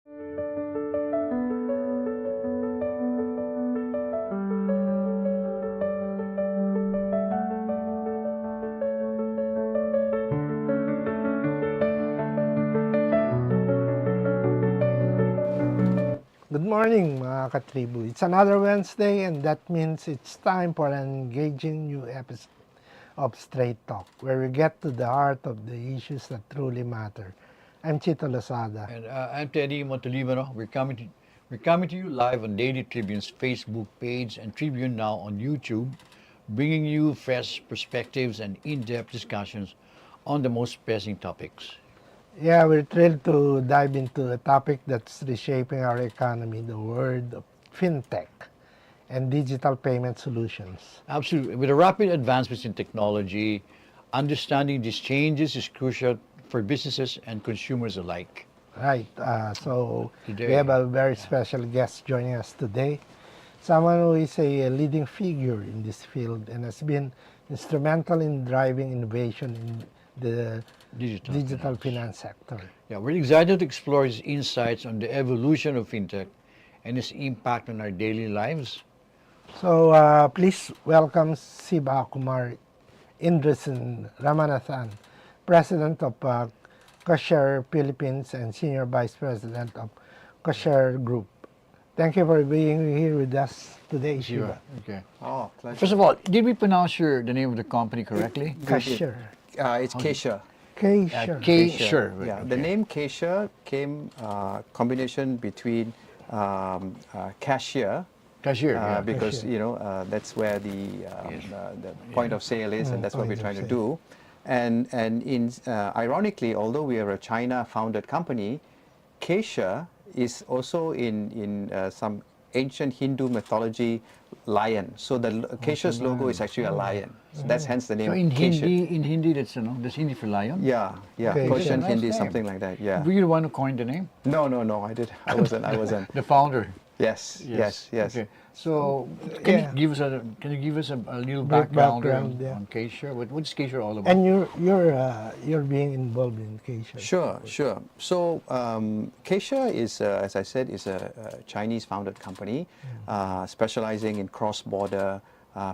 Good morning mga katribu. It's another Wednesday and that means it's time for an engaging new episode of Straight Talk where we get to the heart of the issues that truly matter. I'm Chito, Lozada. And I'm Teddy Montelibano. We're coming to you live on Daily Tribune's Facebook page and Tribune now on YouTube, bringing you fresh perspectives and in-depth discussions on the most pressing topics. Yeah, we're thrilled to dive into a topic that's reshaping our economy, the world of fintech and digital payment solutions. Absolutely. With the rapid advancements in technology, understanding these changes is crucial for businesses and consumers alike. Right, so Today, we have a very special guest joining us today, someone who is a leading figure in this field and has been instrumental in driving innovation in the digital finance sector. Yeah, we're excited to explore his insights on the evolution of fintech and its impact on our daily lives. So please welcome Siva Kumar Indrasen Ramanathan, President of Ksher Philippines and Senior Vice President of Ksher Group. Thank you for being here with us today, Siva. Okay. Oh, pleasure. First of all, did we pronounce the name of the company correctly? Ksher. It's Ksher. Ksher. Ksher. Yeah, the name Ksher came combination between cashier, Cashier. Yeah. because Cashier. that's where the point of sale is, and that's what we're trying to do. And ironically, although we are a China-founded company, Ksher is also in some ancient Hindu mythology lion. So the Ksher's logo is actually a lion. So that's hence the name. So in Ksher. Hindi, that's Hindi for lion. Yeah, Okay, Persian nice Hindi, name. something like that. Yeah. Were you the one who coined the name? No, I wasn't. The founder. Yes. Okay. So can Yeah. you give us a little Brief background, background, yeah. on Ksher? What's Ksher all about? And you're being involved in Ksher. Sure. So Ksher is, as I said, is a Chinese-founded company specializing in cross-border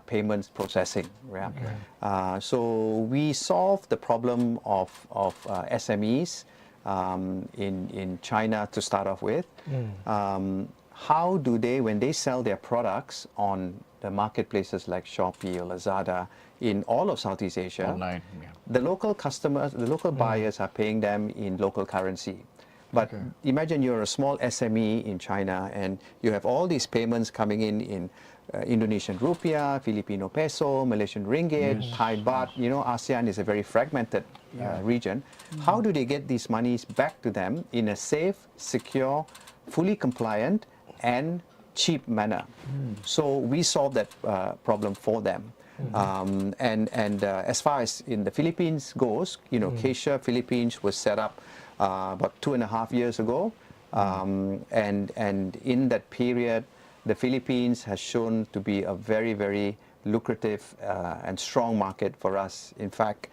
payments processing. Yeah? So we solve the problem of SMEs in China to start off with. How do they, when they sell their products on the marketplaces like Shopee or Lozada in all of Southeast Asia, Online, yeah. the local customers, the local buyers are paying them in local currency. But imagine you're a small SME in China and you have all these payments coming in Indonesian rupiah, Filipino peso, Malaysian ringgit, Thai baht. ASEAN is a very fragmented region. How do they get these monies back to them in a safe, secure, fully compliant, and cheap manner? So we solve that problem for them. And as far as in the Philippines goes, Ksher Philippines was set up about 2.5 years ago, and in that period, the Philippines has shown to be a very, very lucrative and strong market for us. In fact,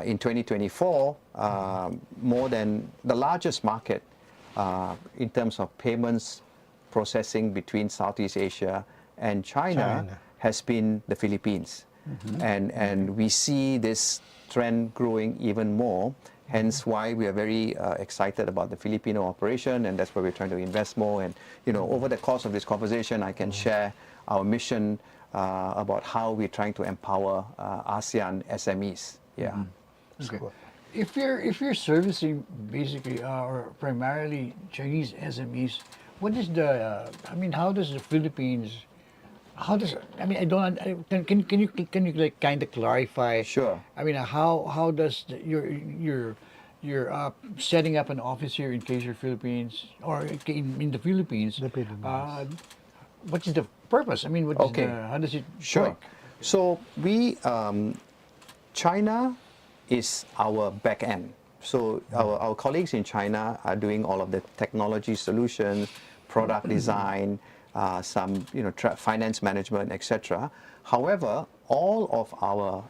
in 2024, more than the largest market in terms of payments processing between Southeast Asia and China has been the Philippines. And we see this trend growing even more, hence why we are very excited about the Filipino operation, and that's why we're trying to invest more. And over the course of this conversation, I can share our mission about how we're trying to empower ASEAN SMEs. Yeah. Okay. If you're servicing basically or primarily Chinese SMEs, what is the? How does the Philippines? How does? I don't. Can you like kind of clarify? Sure. How does your setting up an office here in Ksher Philippines or in the Philippines? The Philippines. What is the purpose? What is how does it work? So we China is our back end. So our colleagues in China are doing all of the technology solutions, product design, some finance management, etc. However, all of our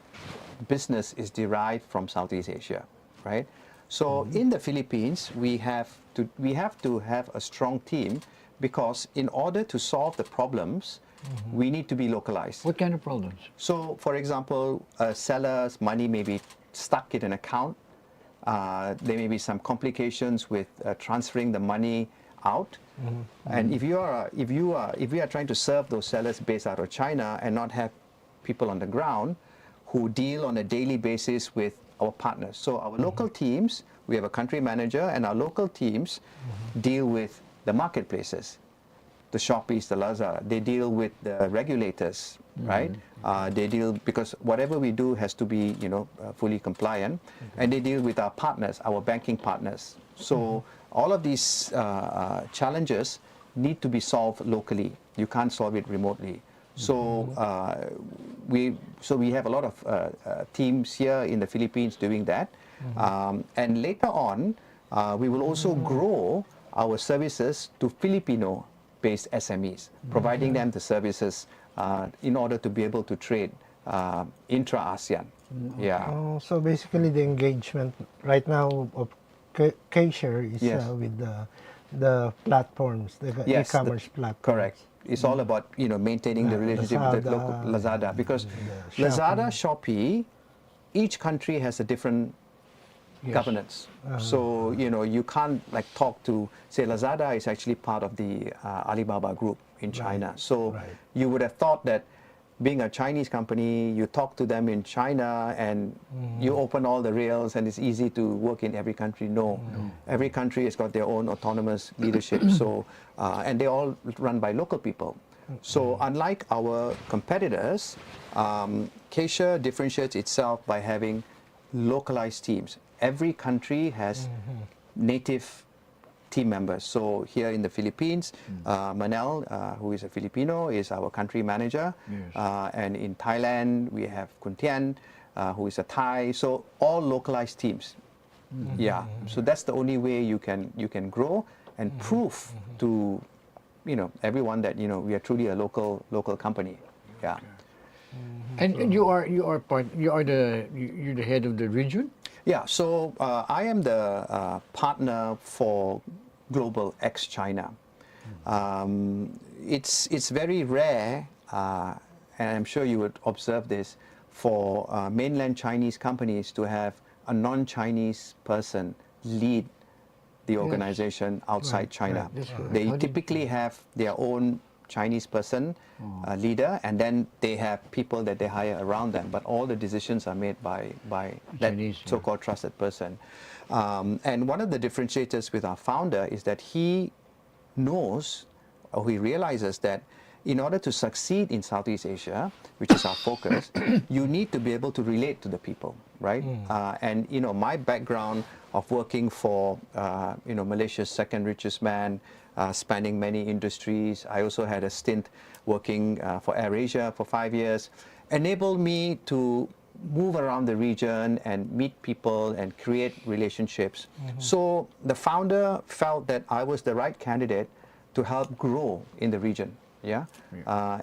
business is derived from Southeast Asia, right? So in the Philippines, we have to have a strong team, because in order to solve the problems, we need to be localized. What kind of problems? So, for example, a seller's money may be stuck in an account. There may be some complications with transferring the money out. And if we are trying to serve those sellers based out of China and not have people on the ground who deal on a daily basis with our partners. So our local teams, we have a country manager, and our local teams deal with the marketplaces, the Shoppies, the Lozada. They deal with the regulators, right? They deal, because whatever we do has to be, fully compliant, and they deal with our partners, our banking partners. So all of these challenges need to be solved locally. You can't solve it remotely. So we have a lot of teams here in the Philippines doing that, and later on we will also grow our services to Filipino-based SMEs, providing them the services in order to be able to trade intra-ASEAN. Yeah. Oh, so basically the engagement right now of Ksher is Yes. with the platforms, the Yes, e-commerce platforms. Correct. It's all about maintaining the relationship with the local Lozada, because Lozada, Shopee, each country has a different governance. So you can't talk to, say, Lozada is actually part of the Alibaba group in China. So you would have thought that being a Chinese company, you talk to them in China and you open all the rails and it's easy to work in every country. No. Every country has got their own autonomous leadership. So and they all run by local people. So unlike our competitors, Ksher differentiates itself by having localized teams. Every country has native team members. So here in the Philippines, Manel, who is a Filipino, is our country manager. Yes. And in Thailand, we have Kuntian, who is a Thai. So all localized teams. Yeah. So that's the only way you can grow and prove to everyone that we are truly a local company. Yeah. And you're the head of the region? Yeah, so I am the partner for Global X China. It's very rare, and I'm sure you would observe this, for mainland Chinese companies to have a non-Chinese person lead the organization outside China. That's right. They How did- typically have their own Chinese person, leader, and then they have people that they hire around them. But all the decisions are made by that Chinese, yeah. so-called trusted person. And one of the differentiators with our founder is that he knows, or he realizes that in order to succeed in Southeast Asia, which is our focus, you need to be able to relate to the people, right? And my background of working for Malaysia's second richest man, spanning many industries. I also had a stint working for AirAsia for 5 years, enabled me to move around the region and meet people and create relationships. So the founder felt that I was the right candidate to help grow in the region. Yeah,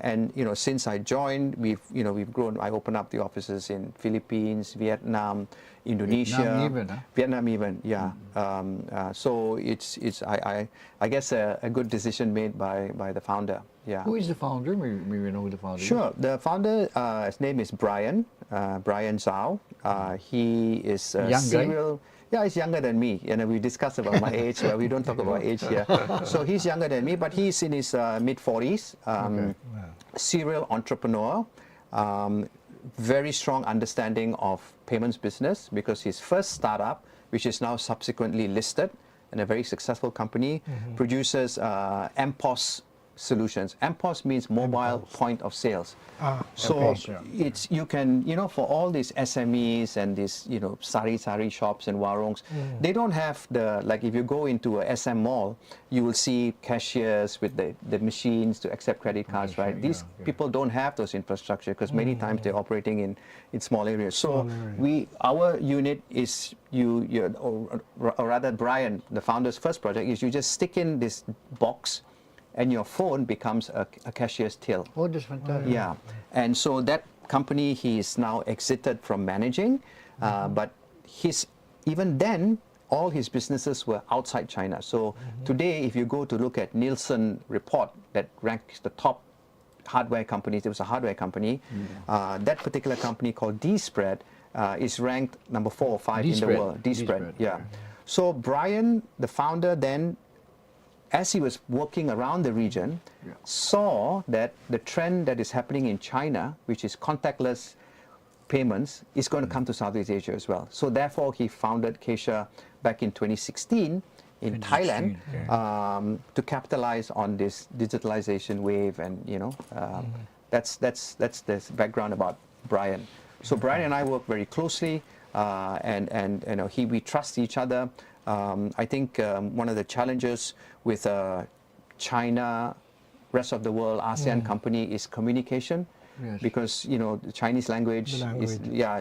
and since I joined, we've grown. I opened up the offices in Philippines, Vietnam, Indonesia, Vietnam even. Yeah. So it's I guess a good decision made by the founder. Yeah. Who is the founder? Maybe we know who the founder is. Sure. The founder, his name is Brian Zhao. He is a Young guy? serial. Yeah, he's younger than me. We discuss about my age, but we don't talk about age here. So he's younger than me, but he's in his mid-40s. Serial entrepreneur. Very strong understanding of payments business, because his first startup, which is now subsequently listed and a very successful company, produces MPOS solutions. MPOS means mobile point of sales. So MPOS, yeah. it's, you can, for all these SMEs and these, sari shops and warongs, they don't have the, like if you go into a SM mall, you will see cashiers with the machines to accept credit cards, right? These people don't have those infrastructure, because many times they're operating in small areas. So our unit is, or rather Brian, the founder's first project, is you just stick in this box and your phone becomes a cashier's till. Oh, that's fantastic. Yeah, and so that company he is now exited from managing, but even then all his businesses were outside China. So today, if you go to look at Nielsen report that ranks the top hardware companies, it was a hardware company, that particular company called D-Spread is ranked number 4 or 5 in the D-Spread. world. D-Spread, D-Spread, yeah. okay. So Brian, the founder, then, as he was working around the region, saw that the trend that is happening in China, which is contactless payments, is going to come to Southeast Asia as well. So therefore, he founded Ksher back in 2016 in 2016, Thailand okay. to capitalize on this digitalization wave, and that's the background about Brian. So Brian and I work very closely, and we trust each other. I think one of the challenges with China, rest of the world, ASEAN company is communication. Yes. Because the Chinese language, The language. is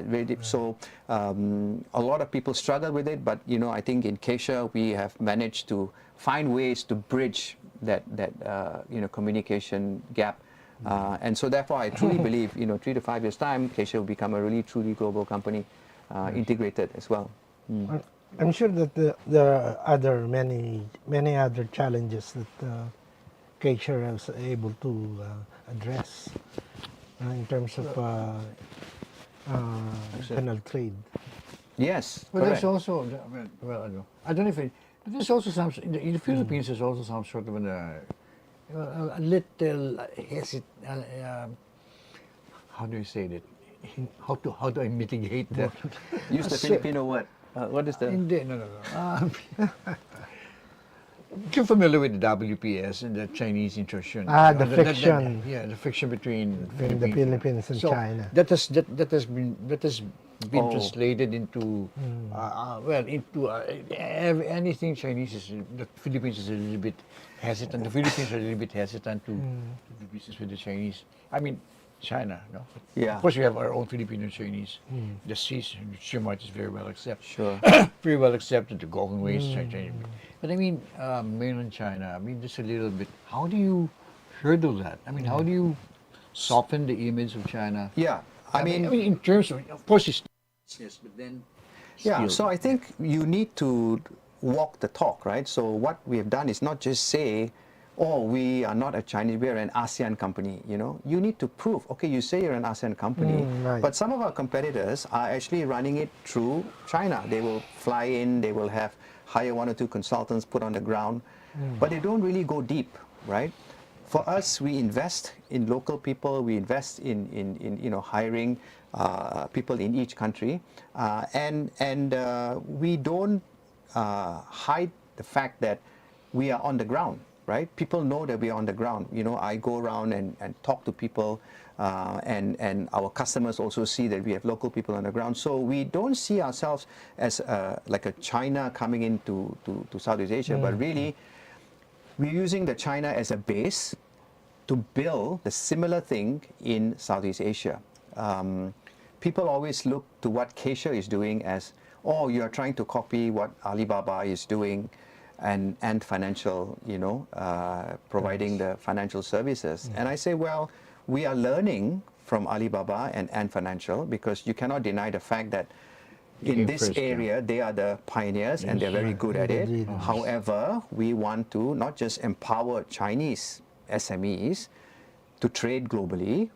very deep. So a lot of people struggle with it, but I think in Ksher we have managed to find ways to bridge that communication gap, and so therefore I truly believe 3 to 5 years time Ksher will become a really truly global company, integrated as well. I'm sure that there are many other challenges that Ksher was able to address in terms of internal trade. Yes, But correct. there's also, I don't know if but there's also some, in the Philippines, there's also some sort of a little how do you say that? How do I mitigate that? Use the Filipino word. What is the? Hindi, no. You're familiar with the WPS and the Chinese intrusion. The friction. The friction between In the Philippines and so China. That has been Oh. translated into anything Chinese is the Philippines is a little bit hesitant. The Philippines are a little bit hesitant to do business with the Chinese. I mean, China, no. Yeah. Of course, we have our own Filipino Chinese. The Shimart is very well accepted. Sure. Very well accepted. The Golden Ways, China. But I mean, mainland China. I mean, just a little bit. How do you hurdle that? I mean, how do you soften the image of China? Yeah, I mean, in terms of course, it's yes, but then yeah, still. so I think you need to walk the talk, right? So what we have done is not just say, oh, we are not a Chinese, we are an ASEAN company, You need to prove, okay, you say you're an ASEAN company, right. but some of our competitors are actually running it through China. They will fly in, they will hire 1 or 2 consultants put on the ground, but they don't really go deep, right? For us, we invest in local people, we invest in hiring people in each country, and we don't hide the fact that we are on the ground, right? People know that we are on the ground. I go around and talk to people, and our customers also see that we have local people on the ground. So we don't see ourselves as like a China coming into Southeast Asia, but really we're using the China as a base to build the similar thing in Southeast Asia. People always look to what Ksher is doing as, oh, you are trying to copy what Alibaba is doing, and financial, providing the financial services. And I say, well, we are learning from Alibaba and Ant Financial, because you cannot deny the fact that in this first, yeah. area, they are the pioneers and they're very good at it. However, we want to not just empower Chinese SMEs to trade globally.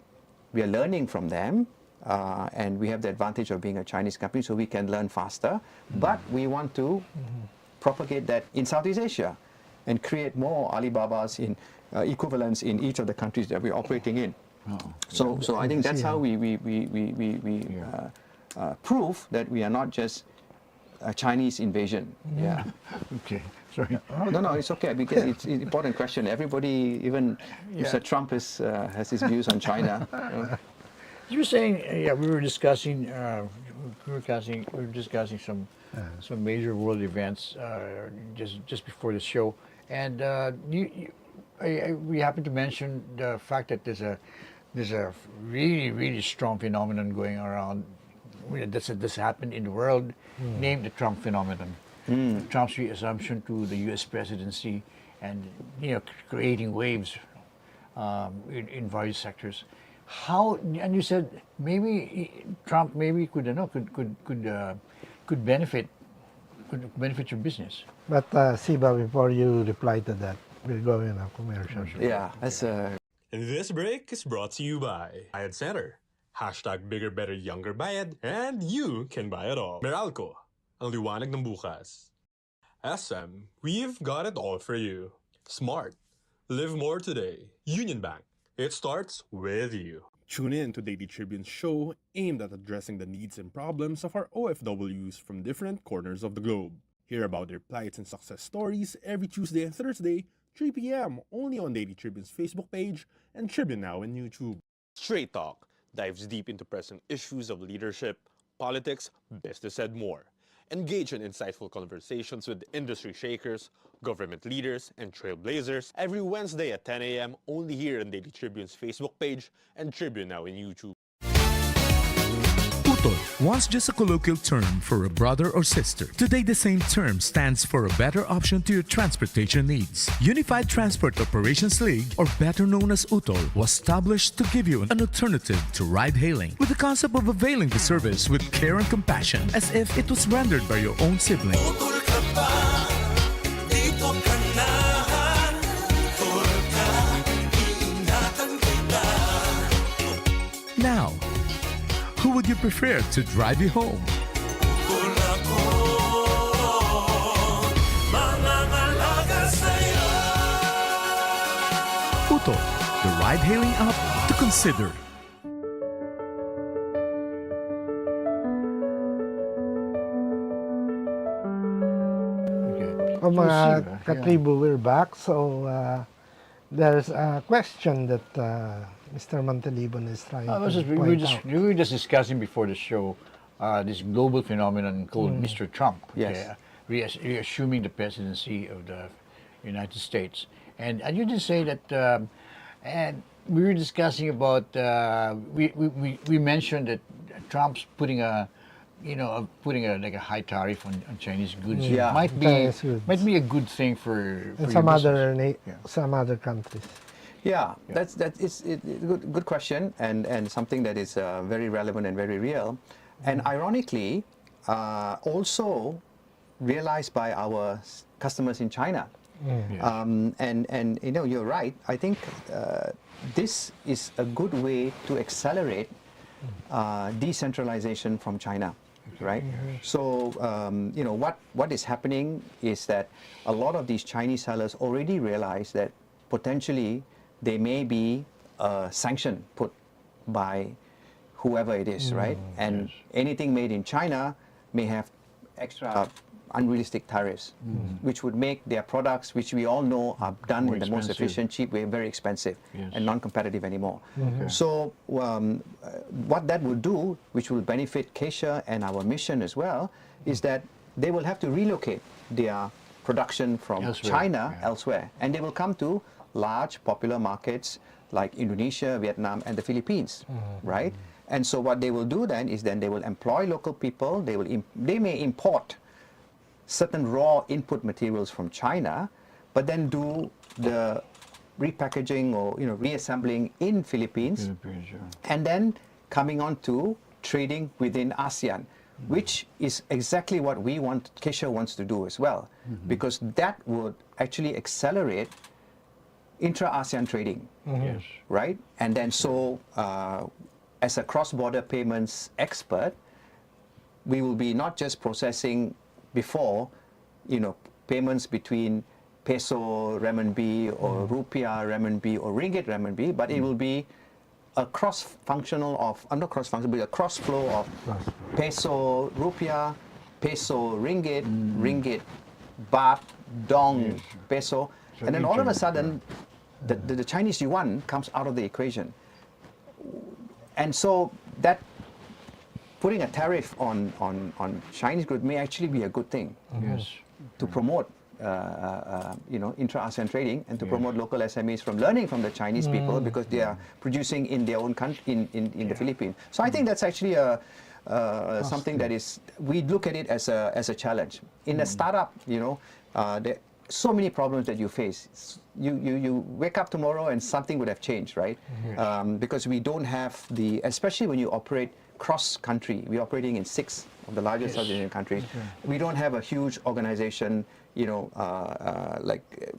We are learning from them, and we have the advantage of being a Chinese company, so we can learn faster. But we want to propagate that in Southeast Asia and create more Alibabas in equivalents in each of the countries that we're operating in. So I think that's how we prove that we are not just a Chinese invasion. Yeah. Okay, sorry. No, it's okay, because it's an important question. Everybody, even Mr. Trump has his views on China. You were saying, we were discussing, some major world events just before the show, and we happened to mention the fact that there's a really strong phenomenon going around. This happened in the world, named the Trump phenomenon. Trump's reassumption to the U.S. presidency, and creating waves in various sectors. How, and you said maybe Trump could benefit could benefit your business. But Siba, before you reply to that, we'll go in a commercial. Yeah, that's This break is brought to you by Bayad Center. Hashtag bigger, better, younger Bayad. And you can buy it all. Meralco, ang liwanag ng bukas. SM, we've got it all for you. Smart. Live more today. Union Bank. It starts with you. Tune in to Daily Tribune's show aimed at addressing the needs and problems of our OFWs from different corners of the globe. Hear about their plights and success stories every Tuesday and Thursday, 3 p.m. only on Daily Tribune's Facebook page and Tribune Now on YouTube. Straight Talk dives deep into present issues of leadership, politics, business, and more. Engage in insightful conversations with industry shakers, government leaders, and trailblazers every Wednesday at 10 a.m. only here on Daily Tribune's Facebook page and Tribune Now in YouTube. Utol, once just a colloquial term for a brother or sister. Today, the same term stands for a better option to your transportation needs. Unified Transport Operations League, or better known as Utol, was established to give you an alternative to ride-hailing, with the concept of availing the service with care and compassion, as if it was rendered by your own sibling. Now, who would you prefer to drive you home? Utol, the ride-hailing app to consider. Okay. Oh, mga Siva, katribo, we're back. So, there's a question that Mr. Montelibano is trying to point out. We were just discussing before the show this global phenomenon called Mr. Trump. Yes. Reassuming the presidency of the United States. And you did say that, and we were discussing about, we mentioned that Trump's putting a like a high tariff on Chinese goods. Yeah. might Chinese goods. be a good thing for And your business. some other countries. Yeah, that's a good question, and something that is very relevant and very real, and ironically, also realized by our customers in China. Yes. And you're right. I think this is a good way to accelerate decentralization from China. Right. So what is happening is that a lot of these Chinese sellers already realize that potentially there may be a sanction put by whoever it is, right? And anything made in China may have extra unrealistic tariffs, which would make their products, which we all know are done More in the most expensive. efficient, cheap way, very expensive and non-competitive anymore. So what that would do, which will benefit Ksher and our mission as well, is that they will have to relocate their production from Elsewhere, China yeah. elsewhere, and they will come to large popular markets like Indonesia, Vietnam, and the Philippines, right? And so what they will do then is they will employ local people. They may import certain raw input materials from China, but then do the repackaging or reassembling in Philippines, and then coming on to trading within ASEAN, which is exactly what Ksher wants to do as well, because that would actually accelerate intra-ASEAN trading, Yes. right? And then so as a cross-border payments expert, we will be not just processing before, payments between peso renminbi or rupiah renminbi or ringgit renminbi, but it will be a cross-functional of, not cross-functional, but a cross-flow of peso rupiah, peso ringgit, ringgit baht, dong peso, So and then all of a inter- sudden, the Chinese yuan comes out of the equation. And so that putting a tariff on Chinese goods may actually be a good thing Yes. to promote intra-ASEAN trading and to promote local SMEs from learning from the Chinese people, because they are producing in their own country, in the Philippines. So I think that's actually something that is, we look at it as a challenge. In a startup, there are so many problems that you face. You wake up tomorrow and something would have changed, right? Because we don't have especially when you operate cross-country. We're operating in 6 of the largest South Asian countries. We don't have a huge organization, like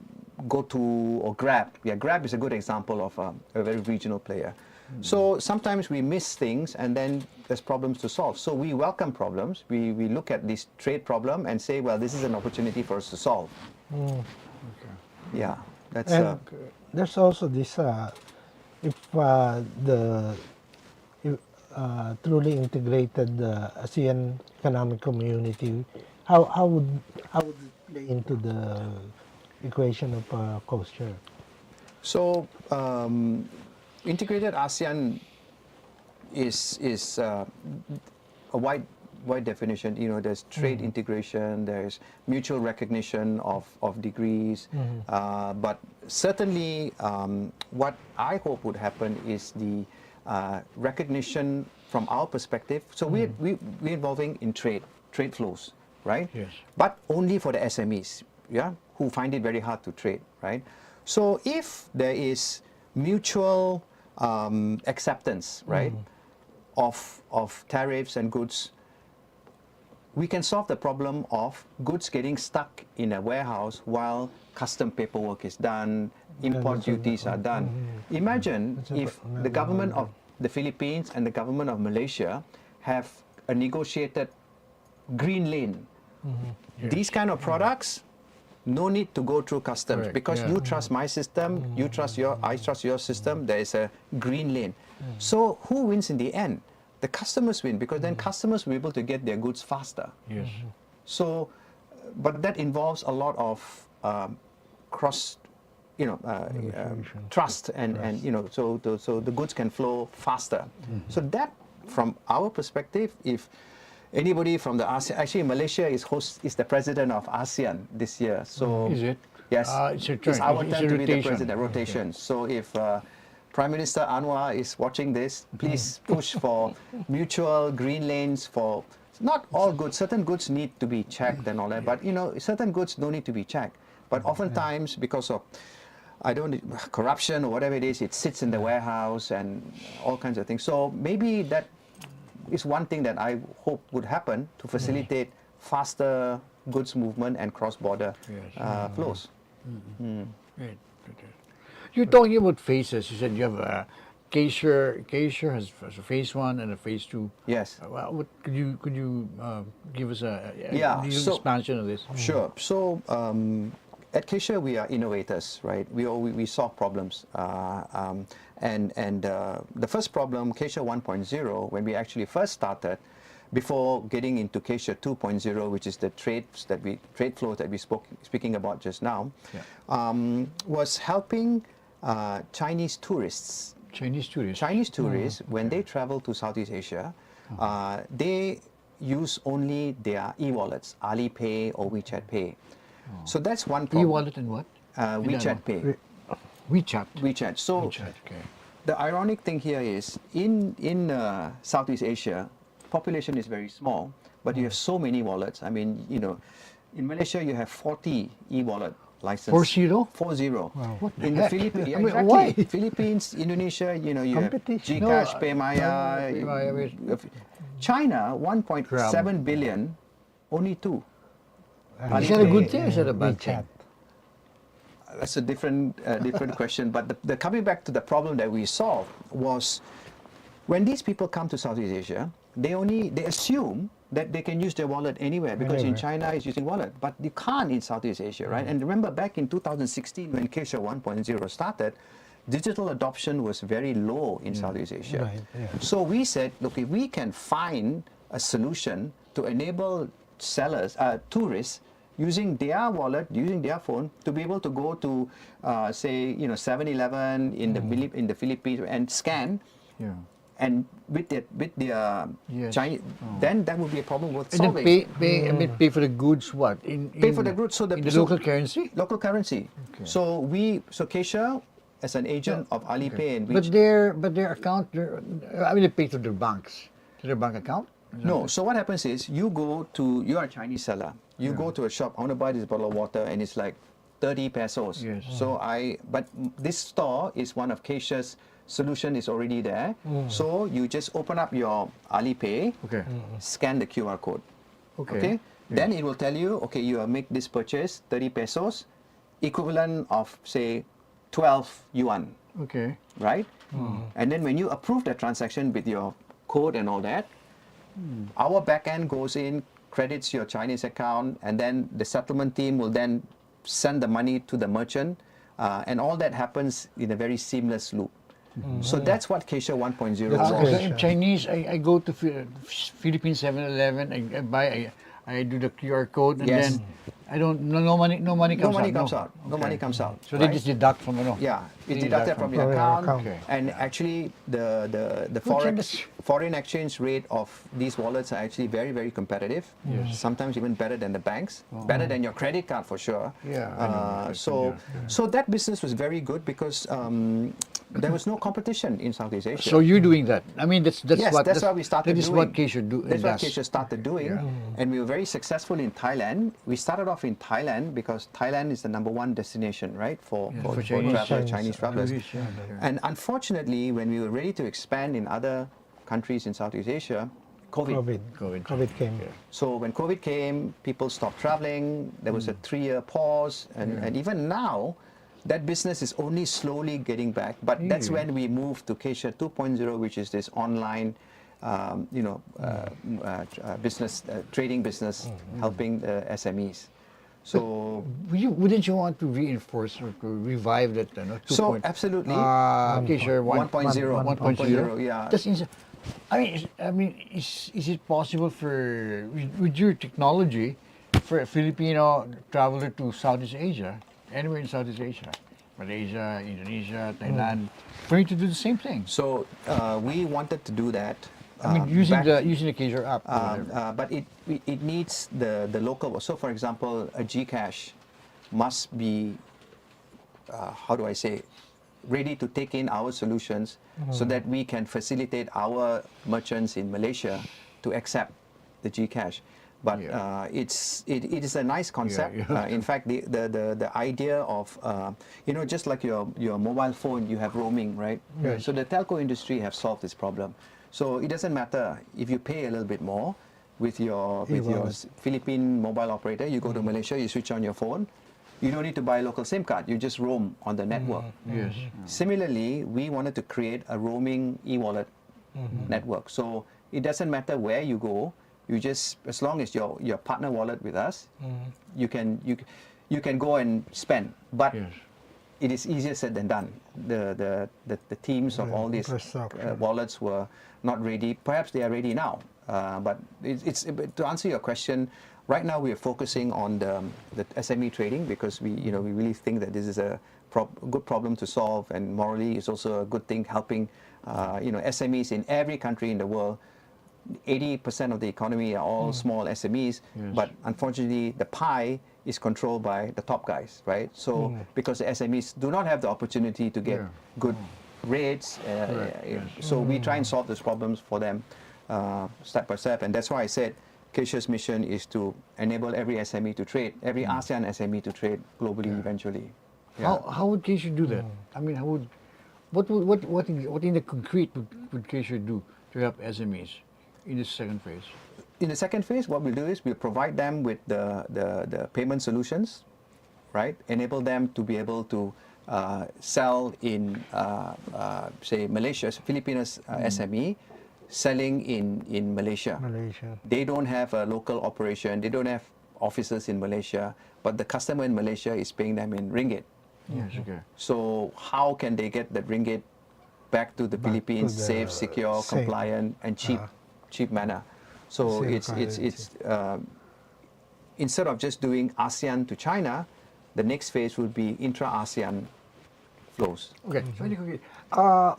GoTo or Grab. Yeah, Grab is a good example of a very regional player. So sometimes we miss things and then there's problems to solve. So we welcome problems. We look at this trade problem and say, well, this is an opportunity for us to solve. Yeah, that's... And there's also this, if the truly integrated ASEAN economic community, how would it play into the equation of Ksher? So, integrated ASEAN is a wide definition. There's trade integration, there's mutual recognition of degrees, but certainly what I hope would happen is the recognition from our perspective. So we're involving in trade flows, right? Yes. But only for the SMEs, who find it very hard to trade, right? So if there is mutual acceptance, right, of tariffs and goods, we can solve the problem of goods getting stuck in a warehouse while custom paperwork is done, import duties are done. Imagine if the government of the Philippines and the government of Malaysia have a negotiated green lane. These kind of products, no need to go through customs. Correct, Because yeah. you trust my system, you trust I trust your system, there is a green lane. So who wins in the end? The customers win, because then customers will be able to get their goods faster. Yes. So, but that involves a lot of cross, trust and so the goods can flow faster. So that, from our perspective, if anybody from the ASEAN, actually Malaysia is the president of ASEAN this year. So Is it? yes, It's a turn. it's our It's turn a to be the rotation. president. Rotation. So if Prime Minister Anwar is watching this, please push for mutual green lanes for not all goods. Certain goods need to be checked and all that, but certain goods don't need to be checked. But oftentimes, because of corruption or whatever it is, it sits in the warehouse and all kinds of things. So maybe that is one thing that I hope would happen to facilitate faster goods movement and cross-border flows. Right. You're talking about phases. You said you have Ksher has a phase 1 and a phase 2. Yes. What could you give us a so- expansion of this? Sure. So at Ksher, we are innovators, right? We solve problems. And the first problem, Ksher 1.0, when we actually first started, before getting into Ksher 2.0, which is the trade flows that we speaking about just now, was helping Chinese tourists. Chinese tourists. Chinese tourists, when they travel to Southeast Asia, they use only their e-wallets, Alipay or WeChat Pay. So that's one problem. E-wallet and what? WeChat Pay. WeChat. WeChat. So WeChat. Okay. the ironic thing here is, in Southeast Asia, population is very small, but you have so many wallets. I mean, in Malaysia you have 40 e-wallet licenses. 40? 40. What the In heck? the Philippines, I mean, exactly. why? Philippines, Indonesia, you have Competition. Gcash, No, PayMaya. China, 1.7 billion, only 2. Is that a good thing or is that a bad thing? WeChat. That's a different question. But the coming back to the problem that we solved was, when these people come to Southeast Asia, they assume that they can use their wallet anywhere, because in China it's using wallet, but you can't in Southeast Asia, right? And remember, back in 2016 when Ksher 1.0 started, digital adoption was very low in Southeast Asia. Right, yeah. So we said, look, if we can find a solution to enable tourists, using their wallet, using their phone, to be able to go to, say, 7-Eleven in the Philippines and scan, and with their Chinese, then that would be a problem worth And solving. then pay for the goods. What? Pay for the goods, so in the local currency. Local currency. Okay. So Ksher, as an agent of Alipay and But WeChat. their account, they pay to their banks, to their bank account. No, so what happens is, you are a Chinese seller. You go to a shop, I want to buy this bottle of water, and it's like 30 pesos. Yes. So but this store is one of Ksher's solution is already there. So you just open up your Alipay, Okay. scan the QR code. Okay. Then it will tell you, okay, you make this purchase, 30 pesos, equivalent of, say, 12 yuan, Okay. right? And then when you approve the transaction with your code and all that, our backend goes in, credits your Chinese account, and then the settlement team will then send the money to the merchant, and all that happens in a very seamless loop. So that's what Ksher 1.0 That's was. great. So in Chinese, I go to Philippine 7-Eleven, I buy, I do the QR code, and Yes. then I don't, no money No comes money out. comes out. No Okay. money comes out. So they right? just deduct from, you know. Yeah, They it's deducted from your your account, account. Okay. and actually the that's- foreign exchange rate of these wallets are actually very, very competitive. Sometimes even better than the banks, better than your credit card for sure. Yeah, I know. So that business was very good because there was no competition in Southeast Asia. So you're doing that. I mean, that's Yes, what that's what we started That is doing. what Ksher do. That's what does. Ksher started doing, and we were very successful in Thailand. We started off in Thailand because Thailand is the #1 destination, right, for Chinese travelers. Tourists, yeah. And unfortunately, when we were ready to expand in other countries in Southeast Asia, COVID. COVID came. So when COVID came, people stopped traveling. There was a 3-year pause, and even now, that business is only slowly getting back. But that's when we moved to Ksher 2.0, which is this online, business, trading business, helping the SMEs. So, Wouldn't you want to reinforce or to revive that? 2 so point- absolutely. Ksher 1.0, 1.0. yeah. That's I mean, is it possible for with your technology for a Filipino traveler to Southeast Asia, anywhere in Southeast Asia, Malaysia, Indonesia, Thailand, for you to do the same thing? So we wanted to do that. I mean, using back- the Ksher app. or whatever. but it needs the local. So for example, a Gcash must be how do I say, ready to take in our solutions so that we can facilitate our merchants in Malaysia to accept the Gcash. But it is a nice concept. yeah. In fact, the idea of just like your mobile phone, you have roaming, right? Yes. So the telco industry have solved this problem. So it doesn't matter if you pay a little bit more with your E-wallet. Philippine mobile operator. You go to Malaysia, you switch on your phone. You don't need to buy a local SIM card. You just roam on the network. Yes. Similarly, we wanted to create a roaming e-wallet network. So it doesn't matter where you go. You just, as long as your partner wallet with us, you can go and spend. But Yes. it is easier said than done. The teams of all these infrastructure. wallets were not ready. Perhaps they are ready now. But to answer your question, right now we are focusing on the SME trading because we really think that this is a good problem to solve, and morally it's also a good thing helping SMEs in every country in the world. 80% of the economy are all small SMEs, but unfortunately the pie is controlled by the top guys, right? So because the SMEs do not have the opportunity to get good rates, so we try and solve those problems for them step by step, and that's why I said Ksher's mission is to enable every SME to trade, every ASEAN SME to trade globally eventually. How would Ksher do that? I mean, what in the concrete would Ksher do to help SMEs in this second phase? In the second phase, what we'll do is we'll provide them with the payment solutions, right? Enable them to be able to sell in, say, Malaysia, Filipinos SME, selling in Malaysia. They don't have a local operation. They don't have offices in Malaysia, but the customer in Malaysia is paying them in ringgit. Yes, okay. So how can they get that ringgit back to the Philippines, to the safe, secure, safe, compliant, and cheap manner? So Safe instead of just doing ASEAN to China, the next phase would be intra-ASEAN flows. Okay, so in the concrete.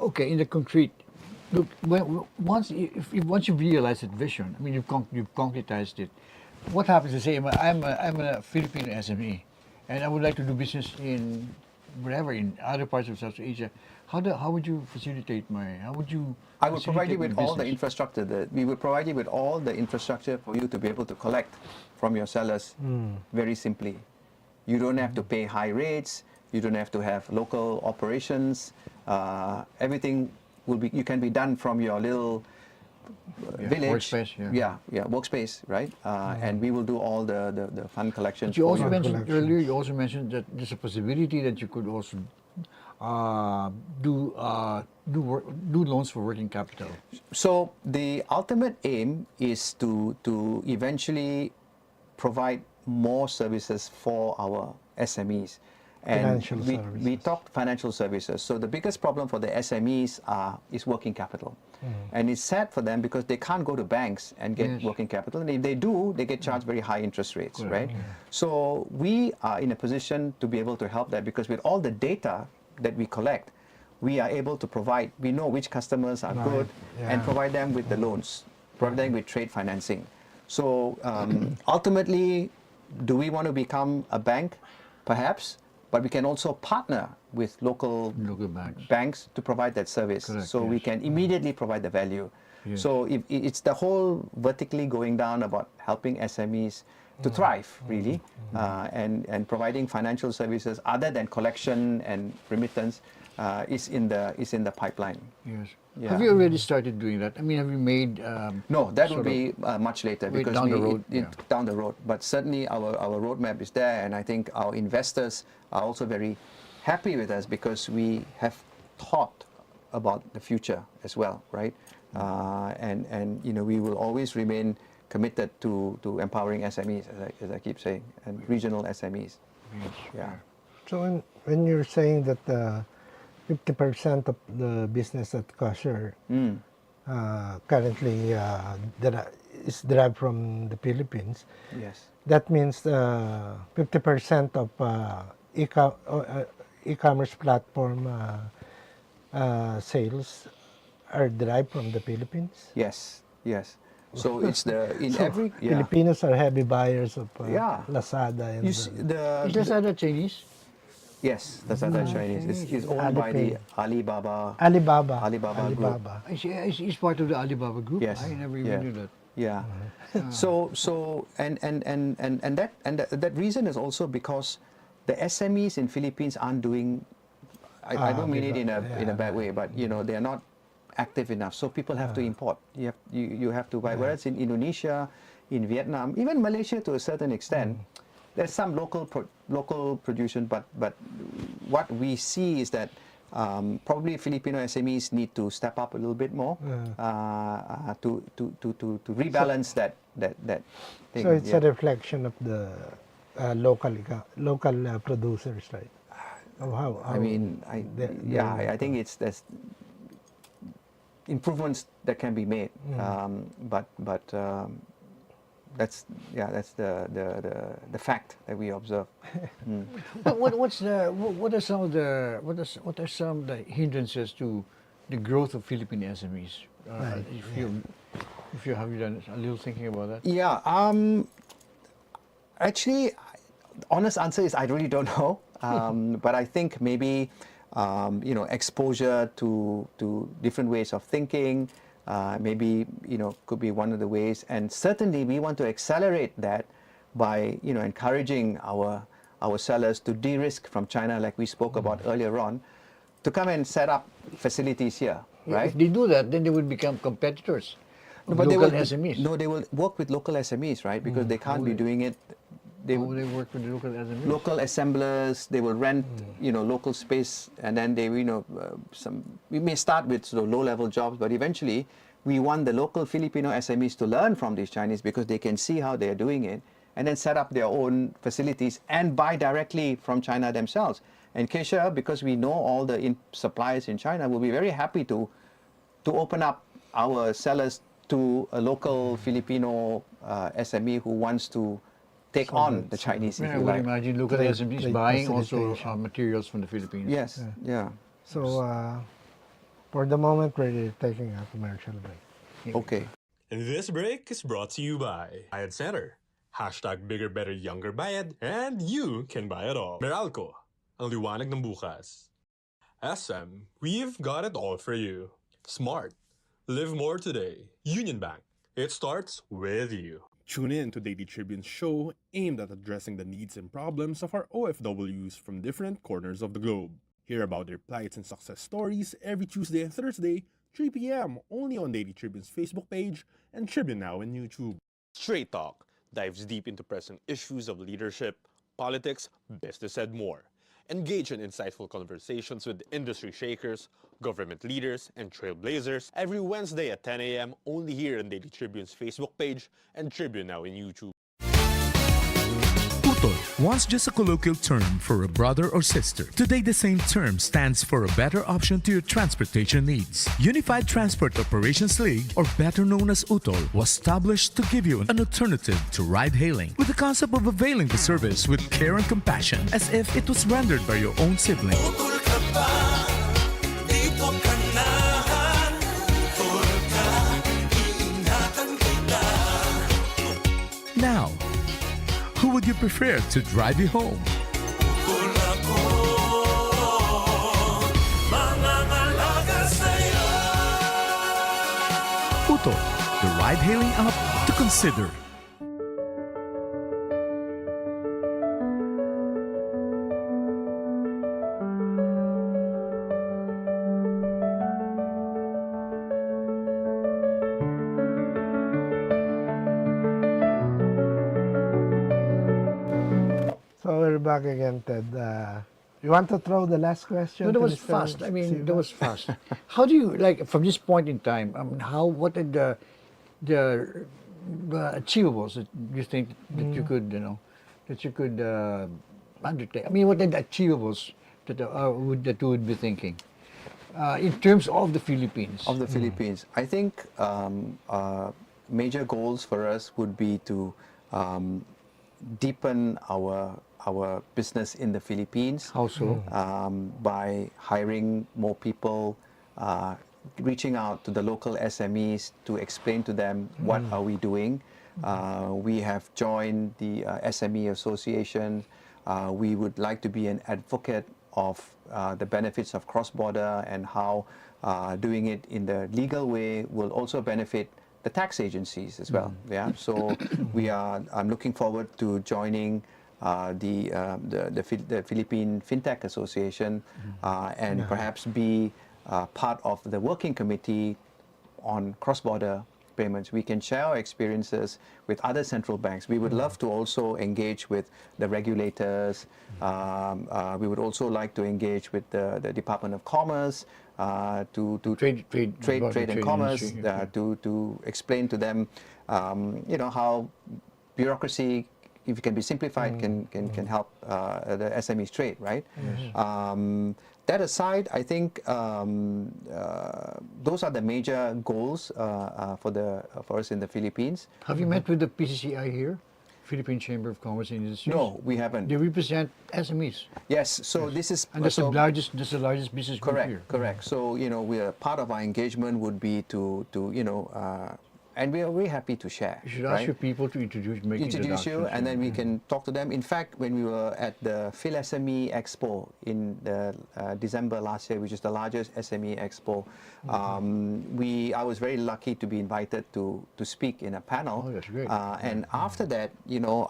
Okay, in the concrete, look, once you realize that vision, I mean, you've concretized it. What happens to say I'm a Filipino SME, and I would like to do business in wherever, in other parts of South Asia. How would you facilitate I would provide you with all the business? infrastructure. We would provide you with all the infrastructure for you to be able to collect from your sellers very simply. You don't have to pay high rates. You don't have to have local operations. Everything you can be done from your little village. Workspace, Workspace, right? And we will do all the fund collections. But you for also you. mentioned earlier. You also mentioned that there's a possibility that you could also do loans for working capital. So the ultimate aim is to eventually provide more services for our SMEs. And Financial we services. talked financial services. So the biggest problem for the SMEs is working capital. And it's sad for them because they can't go to banks and get Yes. working capital. And if they do, they get charged very high interest rates, right? So we are in a position to be able to help that because with all the data that we collect, we are able to provide, we know which customers are good and provide them with the loans, provide them with trade financing. So ultimately, do we want to become a bank? Perhaps, but we can also partner with local banks to provide that service. Correct, so we yes. can immediately provide the value. Yes. So it's the whole vertically going down about helping SMEs to thrive, really, and providing financial services other than collection and remittance is in the pipeline. Yes. Yeah. Have you already started doing that? I mean, have you made? No, that will sort of- be much later Wait, because down the road, yeah. down the road. But certainly our roadmap is there, and I think our investors are also very happy with us because we have thought about the future as well, right? And we will always remain committed to empowering SMEs, as I keep saying, and regional SMEs. Yeah. So when you're saying that 50% of the business at Ksher currently is derived from the Philippines, Yes. that means 50% of e-commerce platform sales are derived from the Philippines. Yes. Yes. So it's in So every Filipinos are heavy buyers of Yeah. Lazada and You see, Is Lozada Chinese? Yes, that's not Chinese. It's owned by the Alibaba Alibaba. Group. He's part of the Alibaba group. Yes. I never even knew that. Yeah. So and that reason is also because the SMEs in Philippines aren't doing. I don't mean it in a bad way, but they are not active enough. So people have to import. You have to buy. Whereas in Indonesia, in Vietnam, even Malaysia to a certain extent, there's some local production. But what we see is that probably Filipino SMEs need to step up a little bit more to rebalance that thing. So it's a reflection of the local producers, right? Of how I mean, I think there's improvements that can be made, but that's the fact that we observe. What are some of the hindrances to the growth of Philippine SMEs? If you have you done a little thinking about that? Yeah. Actually, honest answer is I really don't know. But I think maybe exposure to different ways of thinking, maybe could be one of the ways. And certainly we want to accelerate that by encouraging our sellers to de-risk from China, like we spoke about earlier on, to come and set up facilities here. Right? If they do that, then they will become competitors. No, But but local they will, SMEs. No, they will work with local SMEs, right? Because they can't be doing it. They work with the local SMEs. Local assemblers, they will rent, local space, and then they, we may start with sort of low-level jobs, but eventually we want the local Filipino SMEs to learn from these Chinese because they can see how they are doing it, and then set up their own facilities and buy directly from China themselves. And Ksher, because we know all the suppliers in China, will be very happy to open up our sellers to a local Filipino SME who wants to take on the Chinese. I If you would like. imagine local Trade SMEs buying also facilitation. materials from the Philippines. Yes, yeah. So for the moment, we're taking a commercial break. Okay. And this break is brought to you by Bayad Center. Hashtag bigger, better, younger bayad, and you can buy it all. Meralco, ang liwanag ng bukas. SM, we've got it all for you. Smart, live more today. Union Bank, it starts with you. Tune in to Daily Tribune's show aimed at addressing the needs and problems of our OFWs from different corners of the globe. Hear about their plights and success stories every Tuesday and Thursday, 3 p.m. only on Daily Tribune's Facebook page and Tribune Now on YouTube. Straight Talk dives deep into present issues of leadership, politics, business, and more. Engage in insightful conversations with industry shakers, government leaders, and trailblazers every Wednesday at 10 a.m. only here on Daily Tribune's Facebook page and Tribune Now in YouTube. Utol, once just a colloquial term for a brother or sister. Today, the same term stands for a better option to your transportation needs. Unified Transport Operations League, or better known as Utol, was established to give you an alternative to ride-hailing, with the concept of availing the service with care and compassion, as if it was rendered by your own sibling. Now, who would you prefer to drive you home? Uto, the ride-hailing app to consider. So we're back again, Ted. You want to throw the last question? No, that to was Mr. fast. I mean, Siva? that was fast. How do you, like, from this point in time, what are the achievables that you think that you could, undertake? I mean, what are the achievables that you would be thinking in terms of the Philippines? Of the Philippines, I think major goals for us would be to deepen our business in the Philippines. How so? By hiring more people, reaching out to the local SMEs to explain to them what are we doing. We have joined the SME Association. We would like to be an advocate of the benefits of cross-border and how doing it in the legal way will also benefit the tax agencies as well. Yeah, so I'm looking forward to joining the Philippine FinTech Association and perhaps be part of the working committee on cross-border payments. We can share our experiences with other central banks. We would love to also engage with the regulators. We would also like to engage with the Department of Commerce to Trade and commerce, industry, to explain to them, how bureaucracy, if it can be simplified, can help the SMEs trade, right? That aside, I think those are the major goals for us in the Philippines. Have you met with the PCCI here, Philippine Chamber of Commerce and Industry? No, we haven't. They represent SMEs. Yes, so this is And that's the largest business group correct, here. correct. So we are part of our engagement would be to and we are very happy to share. You should right? ask your people to make introduce you, and then we introductions. can talk to them. In fact, when we were at the Phil SME Expo in December last year, which is the largest SME Expo, I was very lucky to be invited to speak in a panel. Oh, that's great. And after that,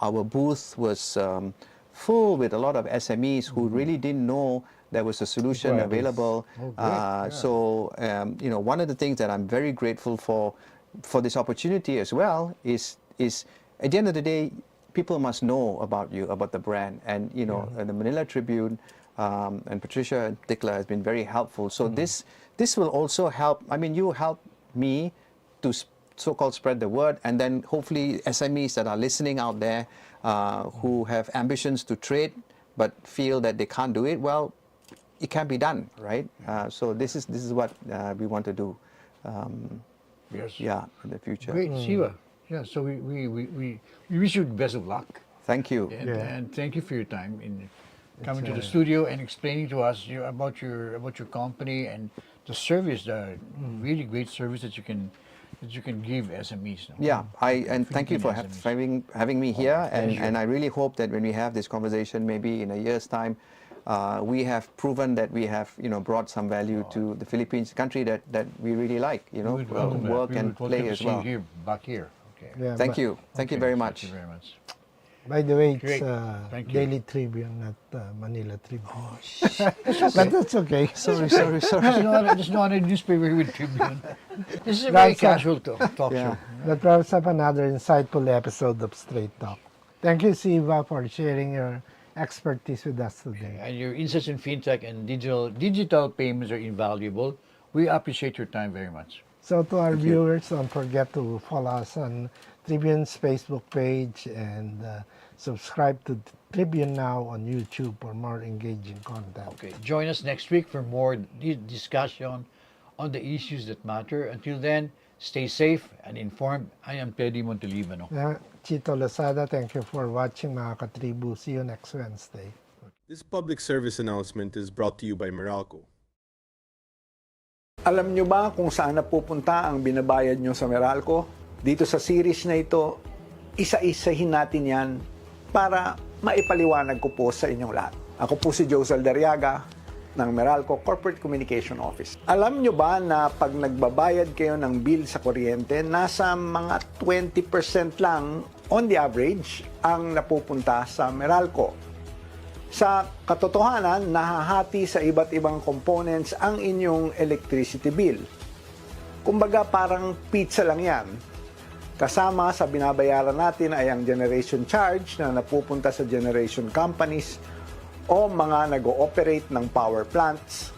our booth was full with a lot of SMEs who really didn't know there was a solution available. Oh, great. So, one of the things that I'm very grateful for this opportunity as well is at the end of the day, people must know about you, about the brand, and the Manila Tribune and Patricia in particular has been very helpful. So this will also help. I mean, you help me to so-called spread the word, and then hopefully SMEs that are listening out there who have ambitions to trade but feel that they can't do it. Well, it can be done, right? So this is what we want to do. Yes. Yeah, in the future. Great, Siva. Yeah, so we wish you the best of luck. Thank you. And thank you for your time in coming to the studio and explaining to us about your company and the service, the really great service that you can give SMEs. No? Yeah, and thank you for Philippine having me here, pleasure. and I really hope that when we have this conversation, maybe in a year's time, we have proven that we have brought some value to the Philippines, country that we really like, We would welcome that. work We and would play welcome as to see well. you back here. Okay. Yeah, Thank you. Thank you very much. Thank you very much. By the way, it's Great. Thank you. Daily Tribune, not Manila Tribune. Oh, But that's okay. Sorry. There's no other newspaper with Tribune. This is a very That's casual talk Yeah. show. That wraps up another insightful episode of Straight Talk. Thank you, Siva, for sharing your expertise with us today. And your insights in fintech and digital payments are invaluable. We appreciate your time very much. So to our viewers, don't forget to follow us on Tribune's Facebook page and subscribe to Tribune Now on YouTube for more engaging content. Okay, join us next week for more discussion on the issues that matter. Until then, stay safe and informed. I am Teddy Montelibano. Chito, Lozada, thank you for watching, mga katribu. See you next Wednesday. This public service announcement is brought to you by Meralco. Alam nyo ba kung saan napupunta ang binabayad nyo sa Meralco? Dito sa series na ito, isa-isahin natin yan para maipaliwanag ko po sa inyong lahat. Ako po si Josel Dariaga ng Meralco Corporate Communication Office. Alam nyo ba na pag nagbabayad kayo ng bill sa kuryente, nasa mga 20% lang on the average ang napupunta sa Meralco? Sa katotohanan, nahahati sa iba't ibang components ang inyong electricity bill. Kumbaga parang pizza lang yan. Kasama sa binabayaran natin ay ang generation charge na napupunta sa generation companies o mga nag-ooperate ng power plants,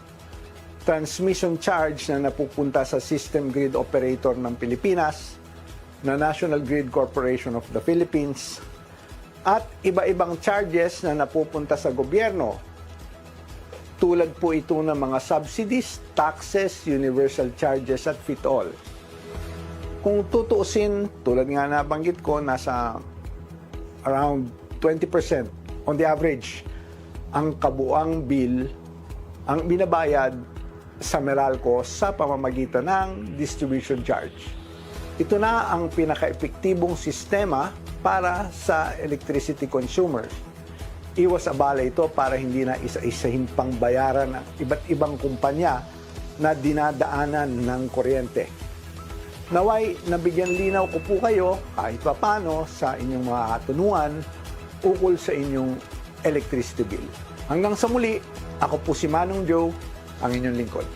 transmission charge na napupunta sa System Grid Operator ng Pilipinas, na National Grid Corporation of the Philippines, at iba-ibang charges na napupunta sa gobyerno. Tulad po ito ng mga subsidies, taxes, universal charges at fit-all. Kung tutuusin, tulad nga nabanggit ko, nasa around 20% on the average ang kabuang bill ang binabayad sa Meralco sa pamamagitan ng distribution charge. Ito na ang pinaka-epektibong sistema para sa electricity consumers. Iwas abala ito para hindi na isa-isahin pang bayaran ng iba't ibang kumpanya na dinadaanan ng kuryente. Naway, nabigyan linaw ko po kayo kahit papano sa inyong mga katanungan ukol sa inyong electricity bill. Hanggang sa muli, ako po si Manong Joe, ang inyong lingkod.